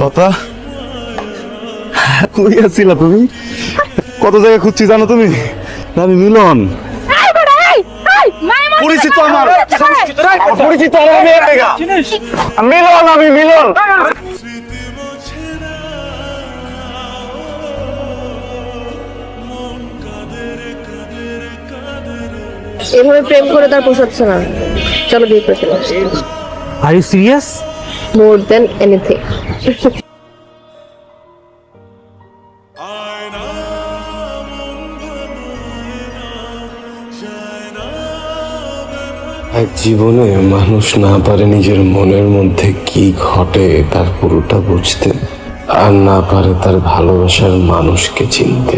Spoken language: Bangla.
লতা, কই আছিলা তুমি? কত জায়গায় খুঁজছি জানো তুমি? আমি মিলন। পরিচিত আমার, পরিচিত আমার মেয়ের দেখা। মিলন, আমি মিলন। এভাবে প্রেম করে তার পোষাচ্ছে না। চলো বিয়ে করে ফেলো। Are you serious? More than anything. এক জীবনে মানুষ না পারে নিজের মনের মধ্যে কি ঘটে তার পুরোটা বুঝতে, আর না পারে তার ভালোবাসার মানুষকে চিনতে।